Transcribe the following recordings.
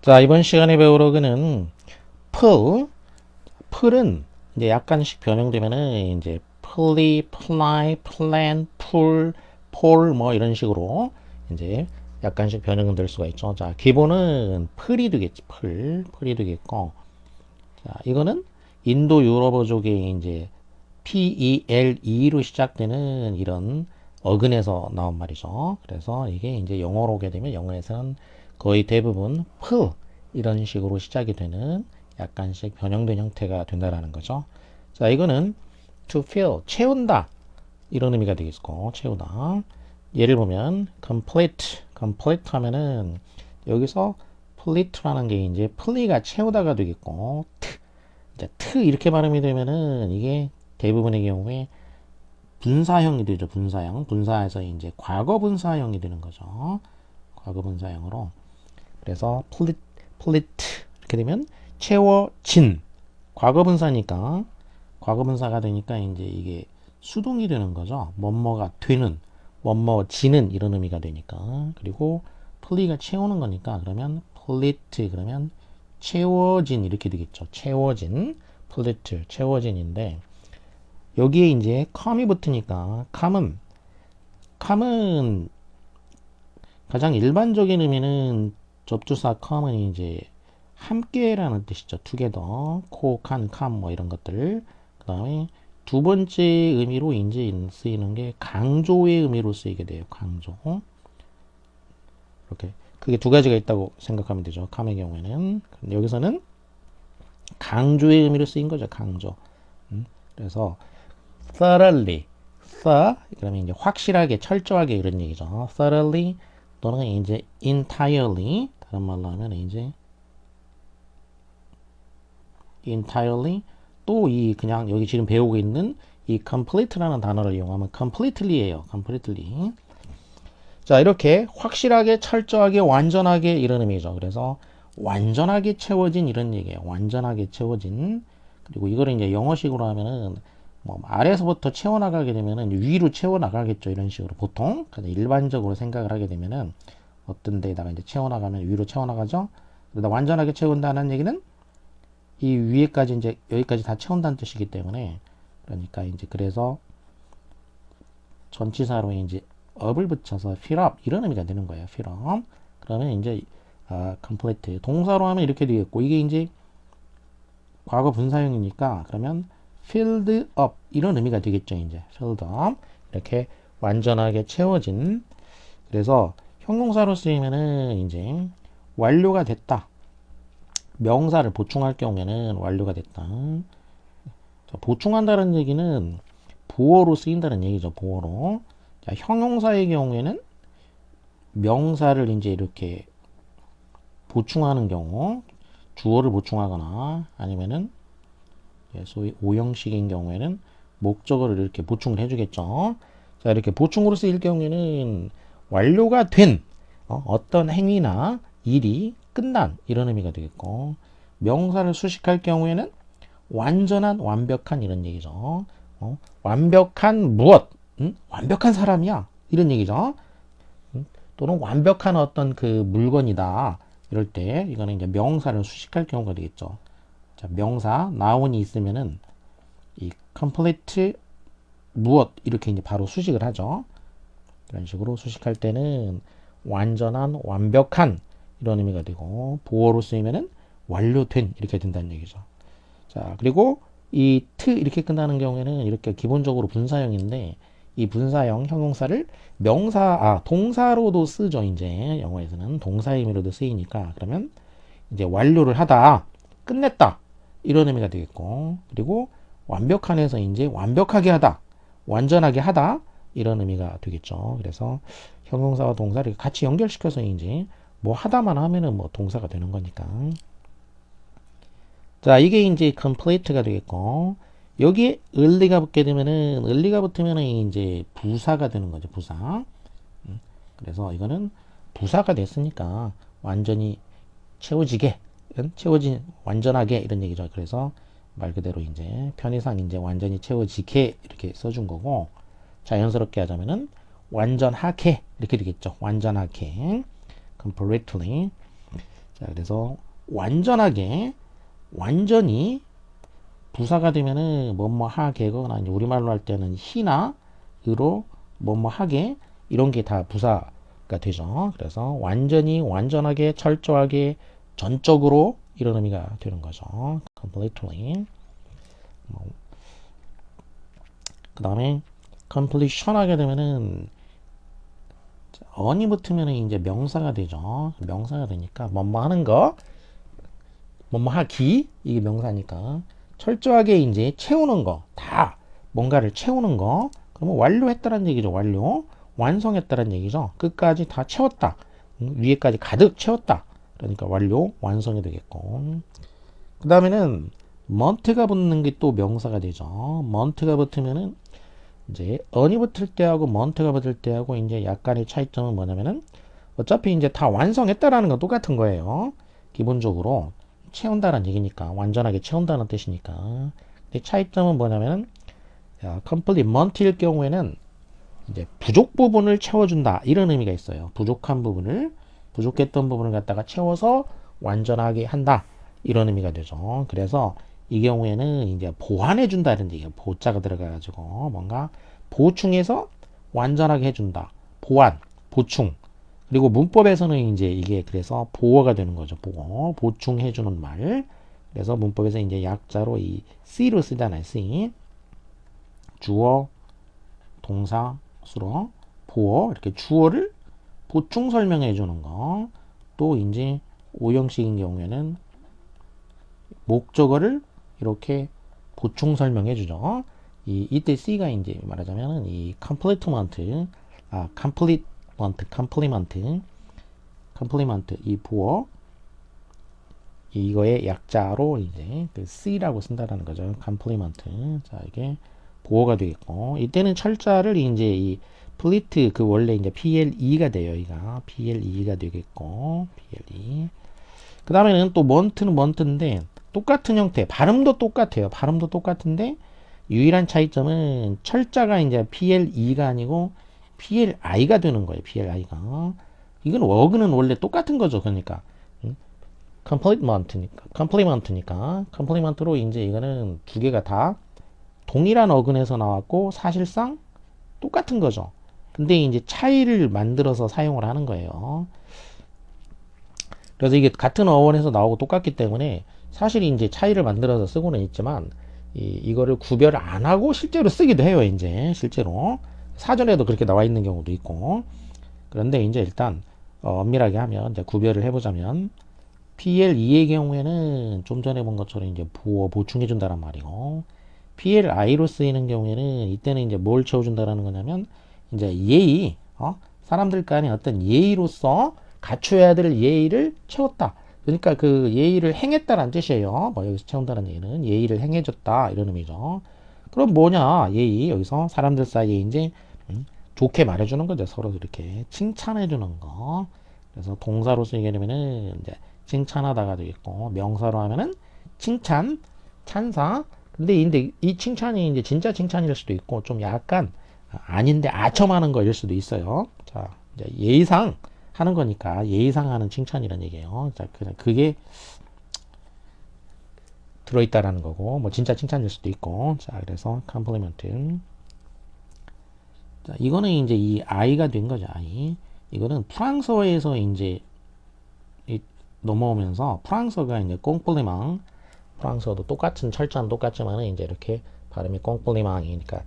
자, 이번 시간에 배울 어근은 pull. pull은 이제 약간씩 변형되면은 이제 play, ply, plan, pull, pull 뭐 이런 식으로 이제 약간씩 변형될 수가 있죠. 자, 기본은 pull이 되겠지. pull이 되겠고. 자, 이거는 인도 유럽어족의 이제 PELE로 시작되는 이런 어근에서 나온 말이죠. 그래서 이게 이제 영어로 오게 되면 영어에서는 거의 대부분 pull 이런 식으로 시작이 되는 약간씩 변형된 형태가 된다라는 거죠. 자, 이거는 to fill 채운다 이런 의미가 되겠고 채우다. 예를 보면 complete 하면은 여기서 plete라는 게 이제 ple가 채우다가 되겠고 이제 이렇게 발음이 되면은 이게 대부분의 경우에 분사형이 되죠. 분사해서 이제 과거 분사형이 되는 거죠. 과거 분사형으로. 그래서 플리트 이렇게 되면 채워진 과거 분사니까 과거 분사가 되니까 이제 이게 수동이 되는 거죠. 뭐뭐가 되는 뭐뭐지는 이런 의미가 되니까. 그리고 플리가 채우는 거니까 그러면 플리트 그러면 채워진 이렇게 되겠죠. 채워진 플리트 채워진인데 여기에 이제 come이 붙으니까 come은 가장 일반적인 의미는 접두사 come은 이제 함께라는 뜻이죠. together, co, can, come 뭐 이런 것들. 그 다음에 두 번째 의미로 이제 쓰이는 게 강조의 의미로 쓰이게 돼요. 강조. 이렇게 그게 두 가지가 있다고 생각하면 되죠. come의 경우에는 여기서는 강조의 의미로 쓰인 거죠. 강조. 그래서 thoroughly, 그러면 이제 확실하게, 철저하게 이런 얘기죠. thoroughly 또는 이제 entirely, 다른 말로 하면 이제 entirely 또 이 그냥 여기 지금 배우고 있는 이 complete라는 단어를 이용하면 completely예요. completely. 자, 이렇게 확실하게, 철저하게, 완전하게 이런 의미죠. 그래서 완전하게 채워진 이런 얘기예요. 완전하게 채워진. 그리고 이거를 이제 영어식으로 하면은 뭐 아래에서부터 채워나가게 되면은 위로 채워나가겠죠. 이런 식으로 보통 일반적으로 생각을 하게 되면은 어떤 데에다가 이제 채워나가면 위로 채워나가죠. 그러다 완전하게 채운다는 얘기는 이 위에까지 이제 여기까지 다 채운다는 뜻이기 때문에 그러니까 이제 그래서 전치사로 이제 up을 붙여서 fill up 이런 의미가 되는 거예요. fill up. 그러면 이제 complete 동사로 하면 이렇게 되겠고 이게 이제 과거 분사형이니까 그러면 filled up 이런 의미가 되겠죠. 이제 filled up 이렇게 완전하게 채워진. 그래서 형용사로 쓰이면은 이제 완료가 됐다. 명사를 보충할 경우에는 완료가 됐다. 자, 보충한다는 얘기는 보어로 쓰인다는 얘기죠. 보어로. 자, 형용사의 경우에는 명사를 이제 이렇게 보충하는 경우, 주어를 보충하거나 아니면은 소위 오형식인 경우에는 목적어를 이렇게 보충을 해주겠죠. 자, 이렇게 보충으로 쓰일 경우에는 완료가 된 어떤 행위나 일이 끝난 이런 의미가 되겠고 명사를 수식할 경우에는 완전한 완벽한 이런 얘기죠. 완벽한 무엇 완벽한 사람이야 이런 얘기죠. 또는 완벽한 어떤 그 물건이다 이럴 때 이거는 이제 명사를 수식할 경우가 되겠죠. 자, 명사 noun이 있으면은 이 complete 무엇 이렇게 이제 바로 수식을 하죠. 이런 식으로 수식할 때는 완전한 완벽한 이런 의미가 되고 보어로 쓰이면은 완료된 이렇게 된다는 얘기죠. 자, 그리고 이 트 이렇게 끝나는 경우에는 이렇게 기본적으로 분사형인데 이 분사형 형용사를 동사로도 쓰죠. 이제 영어에서는 동사 의미로도 쓰이니까 그러면 이제 완료를 하다, 끝냈다 이런 의미가 되겠고 그리고 완벽한에서 이제 완벽하게 하다, 완전하게 하다 이런 의미가 되겠죠. 그래서 형용사와 동사를 같이 연결시켜서 이제 뭐 하다만 하면은 뭐 동사가 되는 거니까. 자, 이게 이제 complete가 되겠고 여기에 early가 붙게 되면은 early가 붙으면은 이제 부사가 되는 거죠. 부사. 그래서 이거는 부사가 됐으니까 완전히 채워지게, 채워진 완전하게 이런 얘기죠. 그래서 말 그대로 이제 편의상 이제 완전히 채워지게 이렇게 써준 거고 자연스럽게 하자면은 완전하게 이렇게 되겠죠. 완전하게 completely. 자, 그래서 완전하게, 완전히 부사가 되면은 뭐뭐 하게거나 이제 우리말로 할 때는 히나 으로 뭐뭐 하게 이런 게 다 부사가 되죠. 그래서 완전히, 완전하게, 철저하게, 전적으로 이런 의미가 되는 거죠. completely. 그 다음에 completion 하게 되면은 on이 붙으면은 이제 명사가 되죠. 명사가 되니까 뭐뭐 하는 거, 뭐뭐 하기 이게 명사니까 철저하게 이제 채우는 거, 다 뭔가를 채우는 거. 그러면 완료했다는 얘기죠. 완료, 완성했다는 얘기죠. 끝까지 다 채웠다. 위에까지 가득 채웠다. 그러니까 완료, 완성이 되겠고. 그 다음에는 month가 붙는 게 또 명사가 되죠. month가 붙으면은 이제 on이 붙을 때하고 month가 붙을 때하고 이제 약간의 차이점은 뭐냐면은 어차피 이제 다 완성했다라는 건 똑같은 거예요. 기본적으로 채운다는 얘기니까, 완전하게 채운다는 뜻이니까. 근데 차이점은 뭐냐면은 complete month일 경우에는 이제 부족 부분을 채워준다 이런 의미가 있어요. 부족한 부분을, 부족했던 부분을 갖다가 채워서 완전하게 한다 이런 의미가 되죠. 그래서 이 경우에는 이제 보완해 준다는 얘기예요. 보자가 들어가가지고 뭔가 보충해서 완전하게 해준다. 보완, 보충. 그리고 문법에서는 이제 이게 그래서 보어가 되는 거죠. 보어, 보충해 주는 말. 그래서 문법에서 이제 약자로 이 C로 쓰잖아요. C. 주어, 동사, 수로, 보어 이렇게 주어를 보충 설명해 주는 거. 또 이제 오형식인 경우에는 목적어를 이렇게 보충 설명해 주죠. 이때 C가 이제 말하자면은 이 complement, complement 이 보어 이거의 약자로 이제 그 C라고 쓴다라는 거죠. complement. 자, 이게 보어가 되겠고, 이때는 철자를 이제 이 플리트 그 원래 이제 PLE가 돼요. 이가 PLE가 되겠고, PLE. 그 다음에는 또 month는 month인데 똑같은 형태, 발음도 똑같아요. 발음도 똑같은데 유일한 차이점은 철자가 이제 PLE가 아니고 PLI가 되는 거예요. PLI가. 이건 워그는 원래 똑같은 거죠. 그러니까 complement니까 이제 이거는 두 개가 다 동일한 어근에서 나왔고 사실상 똑같은 거죠. 근데 이제 차이를 만들어서 사용을 하는 거예요. 그래서 이게 같은 어원에서 나오고 똑같기 때문에 사실 이제 차이를 만들어서 쓰고는 있지만 이거를 구별 안 하고 실제로 쓰기도 해요. 이제 실제로 사전에도 그렇게 나와 있는 경우도 있고. 그런데 이제 일단 엄밀하게 하면 이제 구별을 해보자면 PL2의 경우에는 좀 전에 본 것처럼 이제 보충해 준다란 말이고, PLI로 쓰이는 경우에는 이때는 이제 뭘 채워준다라는 거냐면 이제 예의, 사람들 간의 어떤 예의로서 갖춰야 될 예의를 채웠다. 그러니까 그 예의를 행했다라는 뜻이에요. 뭐 여기서 채운다는 얘기는 예의를 행해줬다 이런 의미죠. 그럼 뭐냐 예의, 여기서 사람들 사이에 이제 좋게 말해주는 거죠. 서로 이렇게 칭찬해주는 거. 그래서 동사로 쓰이게 되면은 이제 칭찬하다가 되겠고, 명사로 하면은 칭찬, 찬사. 근데 이 칭찬이 이제 진짜 칭찬일 수도 있고 좀 약간 아닌데 아첨하는 거일 수도 있어요. 자, 이제 예의상 하는 거니까 예의상 하는 칭찬이란 얘기예요. 자, 그게 들어있다라는 거고, 뭐 진짜 칭찬일 수도 있고. 자, 그래서 compliment. 자, 이거는 이제 이 I가 된 거죠. I. 이거는 프랑스어에서 이제 넘어오면서 프랑스어가 이제 꽁플리망, 프랑스어도 똑같은 철자는 똑같지만 이제 이렇게 발음이 꽁플리망이니까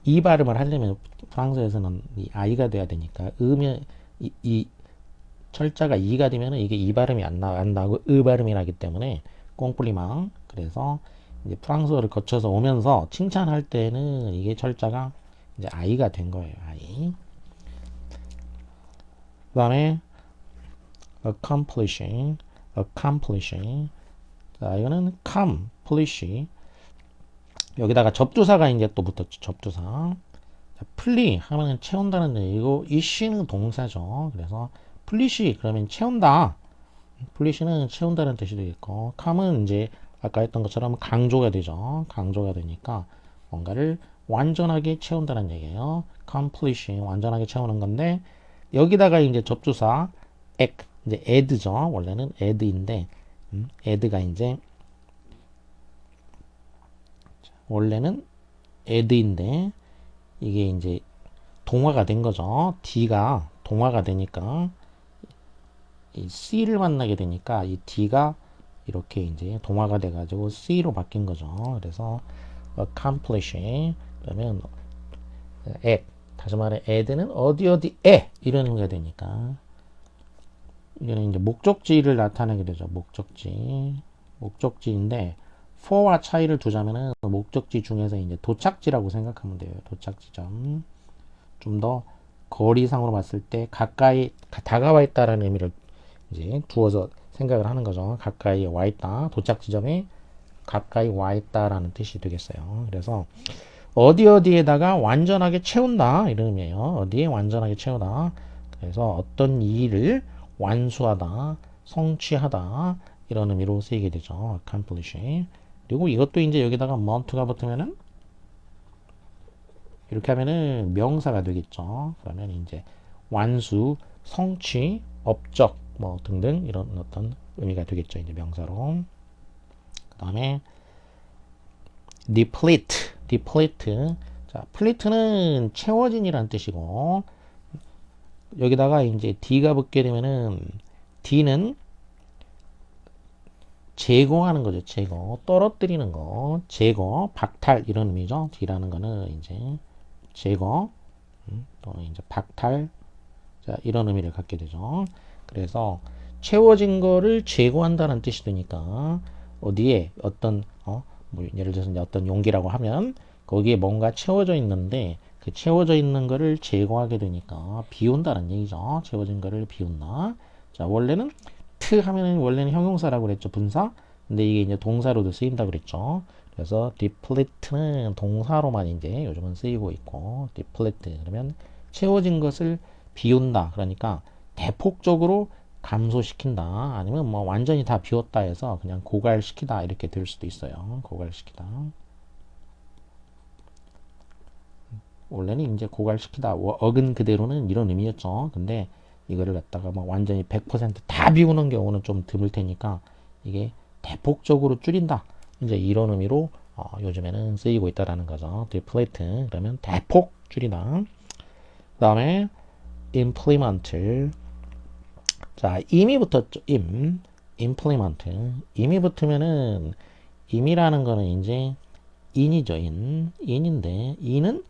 이 발음을 하려면 프랑스에서는 이 I가 돼야 되니까 으면 이 철자가 이가 되면 이게 이 발음이 안 나고 으 발음이 나기 때문에 꽁플리망. 그래서 이제 프랑스어를 거쳐서 오면서 칭찬할 때는 이게 철자가 이제 I가 된 거예요. I. 그 다음에 accomplishing. 자, 이거는 accomplish. 여기다가 접두사가 이제 또 붙었죠. 접두사. 플리 하면 채운다는 얘기고, 이시는 동사죠. 그래서 플리시 그러면 채운다. 플리시는 채운다는 뜻이 되겠고, com은 이제 아까 했던 것처럼 강조가 되죠. 강조가 되니까 뭔가를 완전하게 채운다는 얘기예요. accomplishing 완전하게 채우는 건데, 여기다가 이제 접두사 이제 add죠. 원래는 add인데, add가 이제, 원래는 add인데, 이게 이제 동화가 된 거죠. d가 동화가 되니까, 이 c를 만나게 되니까, 이 d가 이렇게 이제 동화가 돼가지고 c로 바뀐 거죠. 그래서, accomplish, 그러면, at, 다시 말해, add는 어디 어디에 이런 의미가 되니까, 이거는 이제 목적지를 나타내게 되죠. 목적지인데 for와 차이를 두자면은 목적지 중에서 이제 도착지라고 생각하면 돼요. 도착지점. 좀 더 거리상으로 봤을 때 가까이 다가와 있다라는 의미를 이제 두어서 생각을 하는 거죠. 가까이 와 있다. 도착 지점에 가까이 와 있다라는 뜻이 되겠어요. 그래서 어디 어디에다가 완전하게 채운다 이런 의미예요. 어디에 완전하게 채우다. 그래서 어떤 일을 완수하다, 성취하다 이런 의미로 쓰이게 되죠. accomplish. 그리고 이것도 이제 여기다가 mont가 붙으면은 이렇게 하면은 명사가 되겠죠. 그러면 이제 완수, 성취, 업적 뭐 등등 이런 어떤 의미가 되겠죠. 이제 명사로. 그다음에 deplete. 자, plete는 채워진이라는 뜻이고 여기다가 이제 d가 붙게 되면은 d는 제거하는 거죠. 제거, 떨어뜨리는 거, 제거, 박탈 이런 의미죠. d라는 거는 이제 제거, 또는 이제 박탈, 자 이런 의미를 갖게 되죠. 그래서 채워진 거를 제거한다는 뜻이 되니까 어디에 어떤 뭐 예를 들어서 이제 어떤 용기라고 하면 거기에 뭔가 채워져 있는데 그 채워져 있는 거를 제거하게 되니까 비운다는 얘기죠. 채워진 거를 비운다. 자 원래는 트 하면은 원래는 형용사라고 그랬죠. 분사. 근데 이게 이제 동사로도 쓰인다 그랬죠. 그래서 deplete는 동사로만 이제 요즘은 쓰이고 있고 deplete 그러면 채워진 것을 비운다. 그러니까 대폭적으로 감소시킨다. 아니면 뭐 완전히 다 비웠다 해서 그냥 고갈시키다 이렇게 될 수도 있어요. 고갈시키다. 원래는 이제 고갈시키다. 어근 그대로는 이런 의미였죠. 근데 이거를 갖다가 뭐 완전히 100%다 비우는 경우는 좀 드물 테니까 이게 대폭적으로 줄인다. 이제 이런 의미로 요즘에는 쓰이고 있다라는 거죠. deplete 그러면 대폭 줄이다. 그 다음에 implement. 자, 임이 붙었죠. implement. 임이 붙으면은 임이라는 거는 이제 인이죠. 인인데 인은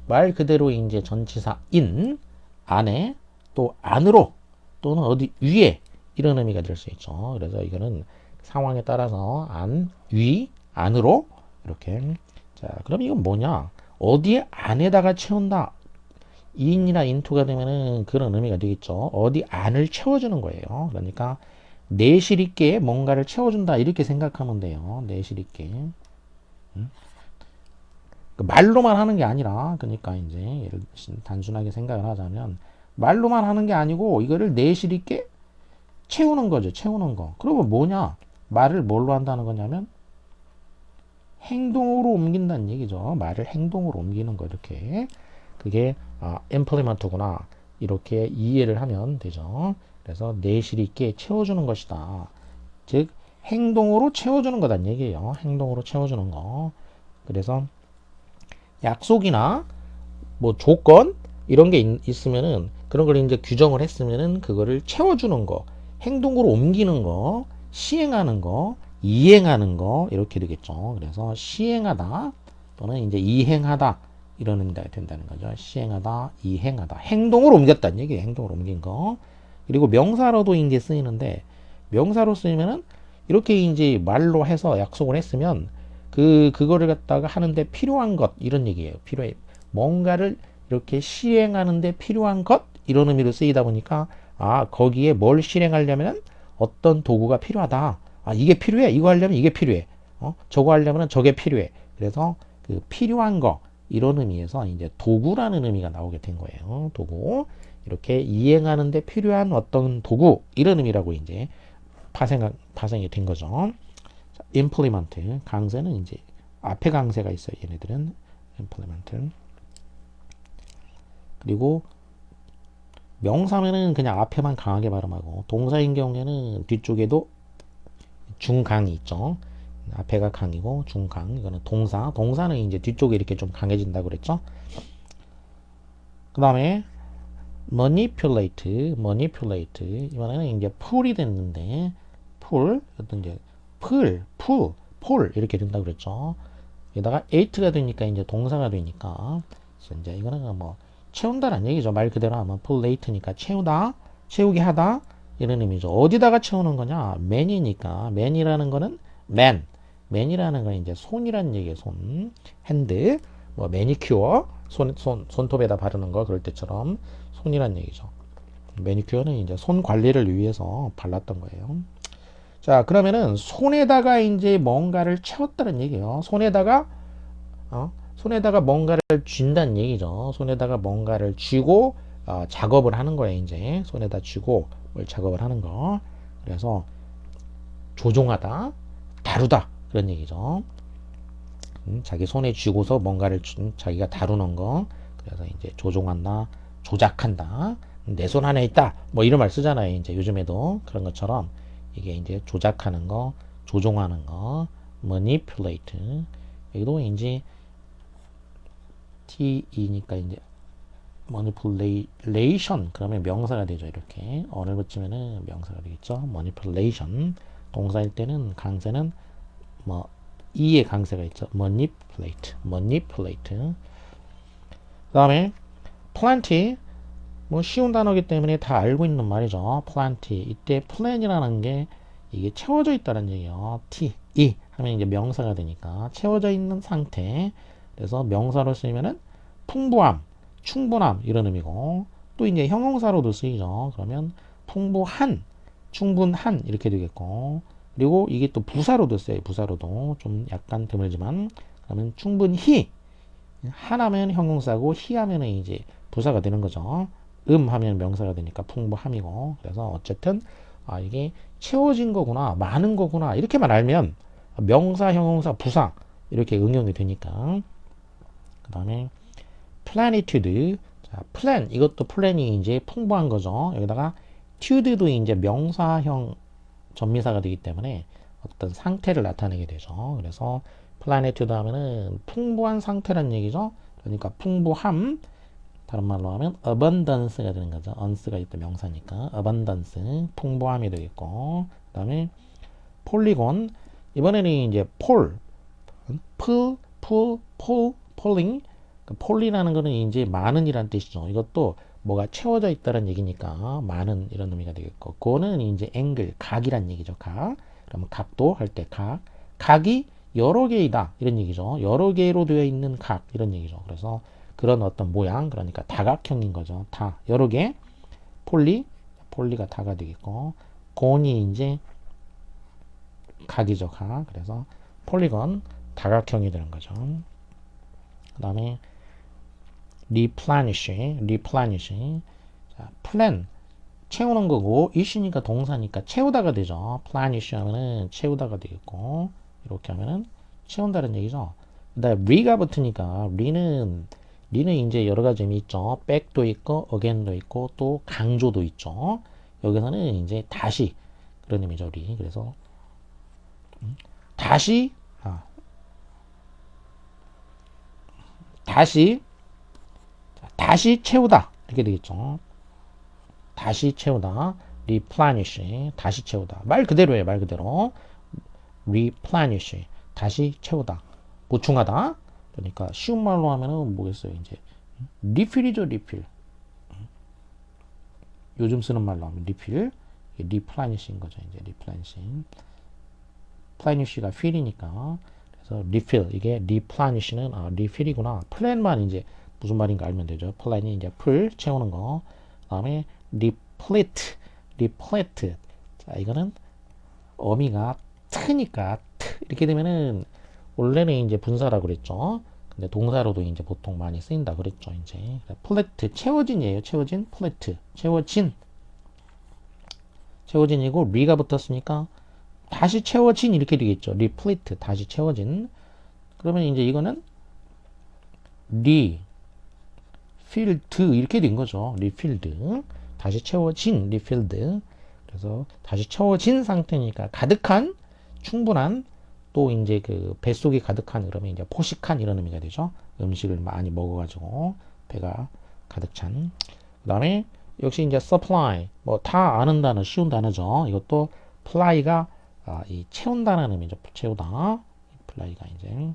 말 그대로 이제 전치사 인 안에 또 안으로 또는 어디 위에 이런 의미가 될 수 있죠. 그래서 이거는 상황에 따라서 안, 위, 안으로 이렇게. 자, 그럼 이건 뭐냐? 어디에 안에다가 채운다. in이나 into가 되면은 그런 의미가 되겠죠. 어디 안을 채워주는 거예요. 그러니까 내실 있게 뭔가를 채워준다 이렇게 생각하면 돼요. 내실 있게. 말로만 하는 게 아니라 그러니까 이제 예를 단순하게 생각을 하자면 말로만 하는 게 아니고 이거를 내실 있게 채우는 거죠. 채우는 거. 그러면 뭐냐? 말을 뭘로 한다는 거냐면 행동으로 옮긴다는 얘기죠. 말을 행동으로 옮기는 거 이렇게. 그게 implement구나. 이렇게 이해를 하면 되죠. 그래서 내실 있게 채워주는 것이다. 즉 행동으로 채워주는 거란 얘기예요. 행동으로 채워주는 거. 그래서 약속이나 뭐 조건 이런 게 있으면은 그런 걸 이제 규정을 했으면은 그거를 채워주는 거, 행동으로 옮기는 거, 시행하는 거, 이행하는 거 이렇게 되겠죠. 그래서 시행하다 또는 이제 이행하다 이런 의미가 된다는 거죠. 시행하다, 이행하다, 행동으로 옮겼다는 얘기예요. 행동으로 옮긴 거. 그리고 명사로도 이제 쓰이는데 명사로 쓰이면은 이렇게 이제 말로 해서 약속을 했으면 그거를 갖다가 하는데 필요한 것 이런 얘기예요. 필요해. 뭔가를 이렇게 시행하는데 필요한 것 이런 의미로 쓰이다 보니까 거기에 뭘 실행하려면 어떤 도구가 필요하다. 이게 필요해. 이거 하려면 이게 필요해. 저거 하려면 저게 필요해. 그래서 그 필요한 거 이런 의미에서 이제 도구라는 의미가 나오게 된 거예요. 도구. 이렇게 이행하는데 필요한 어떤 도구 이런 의미라고 이제 파생이 된 거죠. implement 강세는 이제 앞에 강세가 있어요. 얘네들은 implement. 그리고 명사면은 그냥 앞에만 강하게 발음하고 동사인 경우에는 뒤쪽에도 중강이 있죠. 앞에가 강이고 중강 이거는 동사. 동사는 이제 뒤쪽에 이렇게 좀 강해진다고 그랬죠. 그 다음에 manipulate 이번에는 이제 풀이 됐는데 풀 어떤 이제 풀 이렇게 된다고 그랬죠. 여기다가 eight가 되니까 이제 동사가 되니까 이제 이거는 뭐 채운다는 얘기죠. 말 그대로 하면 plate니까 채우다, 채우게 하다 이런 의미죠. 어디다가 채우는 거냐? man이니까 man이라는 거는 man이라는 건 이제 손이라는 얘기예요. 손, 핸드, 뭐 매니큐어 손톱에다 바르는 거 그럴 때처럼 손이란 얘기죠. 매니큐어는 이제 손 관리를 위해서 발랐던 거예요. 자, 그러면은 손에다가 이제 뭔가를 채웠다는 얘기예요. 손에다가 뭔가를 쥔다는 얘기죠. 손에다가 뭔가를 쥐고 작업을 하는 거예요. 이제 손에다 쥐고 뭘 작업을 하는 거. 그래서 조종하다, 다루다 그런 얘기죠. 자기 손에 쥐고서 뭔가를 자기가 다루는 거. 그래서 이제 조종한다, 조작한다. 내 손 안에 있다. 뭐 이런 말 쓰잖아요. 이제 요즘에도 그런 것처럼 이게 이제 조작하는 거, 조종하는 거, manipulate. 여기도 이제 T이니까 이제 manipulation 그러면 명사가 되죠. 이렇게 어를 붙이면은 명사가 되겠죠. manipulation 동사일 때는 강세는 뭐 이의 강세가 있죠. manipulate. 그다음에 plenty 뭐 쉬운 단어이기 때문에 다 알고 있는 말이죠. plenty 이때 plan이라는 게 이게 채워져 있다는 얘기예요. 이 하면 이제 명사가 되니까 채워져 있는 상태. 그래서 명사로 쓰이면은 풍부함, 충분함 이런 의미고 또 이제 형용사로도 쓰이죠. 그러면 풍부한, 충분한 이렇게 되겠고 그리고 이게 또 부사로도 써요. 부사로도 좀 약간 드물지만 그러면 충분히 하나면 형용사고 히 하면은 이제 부사가 되는 거죠. 하면 명사가 되니까 풍부함이고 그래서 어쨌든 이게 채워진 거구나 많은 거구나 이렇게만 알면 명사 형용사 부사 이렇게 응용이 되니까 그 다음에 plenitude 자 plan 이것도 plan이 이제 풍부한 거죠. 여기다가 tude도 이제 명사형 전미사가 되기 때문에 어떤 상태를 나타내게 되죠. 그래서 plenitude 하면은 풍부한 상태란 얘기죠. 그러니까 풍부함 다른 말로 하면 abundance가 되는 거죠. once가 있다 명사니까 abundance 풍부함이 되겠고 그 다음에 polygon 이번에는 이제 polling 폴리라는 거는 이제 많은 이란 뜻이죠. 이것도 뭐가 채워져 있다는 얘기니까 많은 이런 의미가 되겠고 그거는 이제 앵글 각이란 얘기죠. 각 그러면 각도 할 때 각이 여러 개이다 이런 얘기죠. 여러 개로 되어 있는 각 이런 얘기죠. 그래서 그런 어떤 모양 그러니까 다각형인 거죠. 다 여러 개 폴리가 다가 되겠고 곤이 이제 각이죠. 각 그래서 폴리건 다각형이 되는 거죠. 그 다음에 replenish 자, plan 채우는 거고 ish니까 동사니까 채우다가 되죠. plenish 하면은 채우다가 되겠고 이렇게 하면은 채운다는 얘기죠. 그다음에 re가 붙으니까 re는 이제 여러 가지 의미 있죠. back도 있고 again도 있고 또 강조도 있죠. 여기서는 이제 다시 그런 의미죠. re 그래서 다시 다시 채우다 이렇게 되겠죠. 다시 채우다 replenish 다시 채우다 말 그대로예요. 말 그대로 replenish 다시 채우다 보충하다 그러니까 쉬운 말로 하면은 뭐겠어요. 이제 refill이죠. refill 요즘 쓰는 말로 하면 refill replenish인 거죠. 이제 replenish가 fill이니까 그래서 refill 이게 replenish는 refill이구나. plan만 이제 무슨 말인가 알면 되죠. plan이 이제 풀 채우는 거. 그다음에 replete. 자, 이거는 어미가 트니까 이렇게 되면은 원래는 이제 분사라고 그랬죠. 근데 동사로도 이제 보통 많이 쓰인다 그랬죠. 이제 플레트 채워진이에요. 채워진 플레트 채워진이고 리가 붙었으니까 다시 채워진 이렇게 되겠죠. replete 다시 채워진. 그러면 이제 이거는 refilled 이렇게 된 거죠. refilled 다시 채워진 refilled. 그래서 다시 채워진 상태니까 가득한, 충분한, 또 이제 그 뱃속이 가득한 그러면 이제 포식한 이런 의미가 되죠. 음식을 많이 먹어가지고 배가 가득 찬. 그다음에 역시 이제 supply 뭐 다 아는 단어, 쉬운 단어죠. 이것도 fly가 이 채운다는 의미죠. 채우다. fly가 이제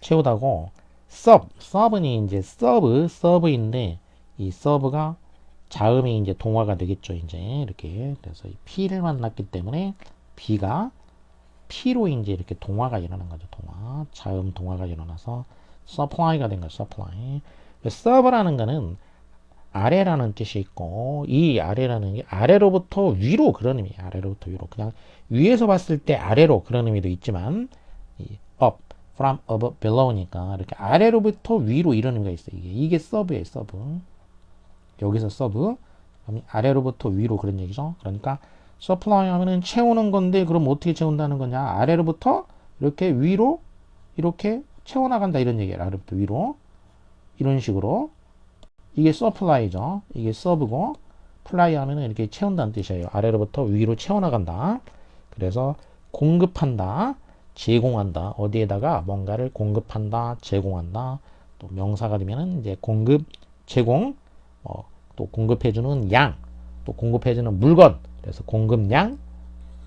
채우다고. sub은 이제 serve인데 이 serve가 자음이 이제 동화가 되겠죠. 이제 이렇게 그래서 이 P를 만났기 때문에 B가 P로 이제 이렇게 동화가 일어난 거죠. 동화. 자음 동화가 일어나서 supply가 된 거죠. supply. serve라는 거는 아래라는 뜻이 있고 이 아래라는 게 아래로부터 위로 그런 의미. 아래로부터 위로. 그냥 위에서 봤을 때 아래로 그런 의미도 있지만 이 up, from, above, below니까 이렇게 아래로부터 위로 이런 의미가 있어요. 이게 serve예요. serve. 여기서 serve. 아래로부터 위로 그런 얘기죠. 그러니까 supply 하면은 채우는 건데 그럼 어떻게 채운다는 거냐? 아래로부터 이렇게 위로 이렇게 채워나간다 이런 얘기예요. 아래로부터 위로 이런 식으로. 이게 supply죠. 이게 serve고 fly 하면은 이렇게 채운다는 뜻이에요. 아래로부터 위로 채워나간다. 그래서 공급한다, 제공한다. 어디에다가 뭔가를 공급한다, 제공한다. 또 명사가 되면은 이제 공급, 제공, 또 공급해주는 양, 또 공급해주는 물건. 그래서 공급량,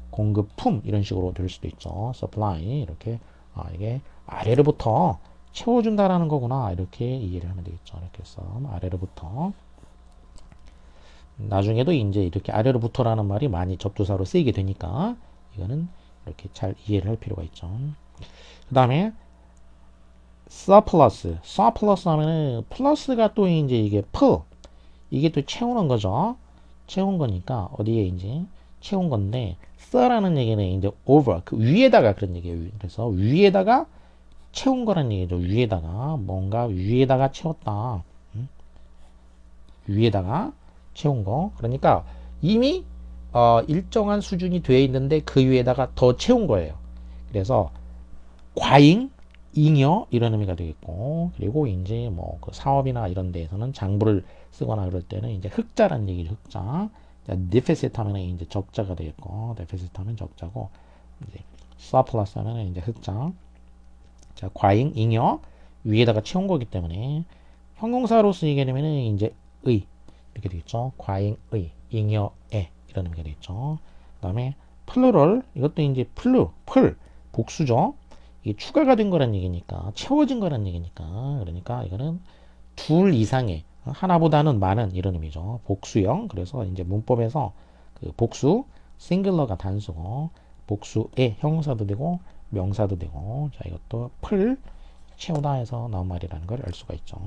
공급품 이런 식으로 될 수도 있죠. supply 이렇게 이게 아래로부터 채워준다라는 거구나 이렇게 이해를 하면 되겠죠. 이렇게 해서 아래로부터 나중에도 이제 이렇게 아래로부터라는 말이 많이 접두사로 쓰이게 되니까 이거는 이렇게 잘 이해를 할 필요가 있죠. 그 다음에 surplus 하면은 플러스가 또 이제 이게 이게 또 채우는 거죠. 채운 거니까 어디에 이제 채운 건데 써라는 얘기는 이제 over 그 위에다가 그런 얘기예요. 그래서 위에다가 채운 거란 얘기죠. 위에다가 뭔가 위에다가 채웠다. 위에다가 채운 거. 그러니까 이미 일정한 수준이 되어 있는데 그 위에다가 더 채운 거예요. 그래서 과잉, 잉여 이런 의미가 되겠고 그리고 이제 뭐 그 사업이나 이런 데에서는 장부를 쓰거나 그럴 때는 이제 흑자라는 얘기죠. 흑자. deficit 하면 이제 적자가 되겠고 deficit 하면 적자고 이제 surplus 하면 이제 흑자. 자, 과잉, 잉여 위에다가 채운 거기 때문에 형용사로 쓰이게 되면은 이제 의 이렇게 되겠죠. 과잉의, 잉여의 이런 의미가 되겠죠. 그다음에 plural 이것도 이제 풀 복수죠. 이게 추가가 된 거란 얘기니까 채워진 거란 얘기니까 그러니까 이거는 둘 이상의 하나보다는 많은 이런 의미죠. 복수형. 그래서 이제 문법에서 그 복수 싱글러가 단수고 복수의 형용사도 되고 명사도 되고 자 이것도 풀 채우다 해서 나온 말이라는 걸 알 수가 있죠.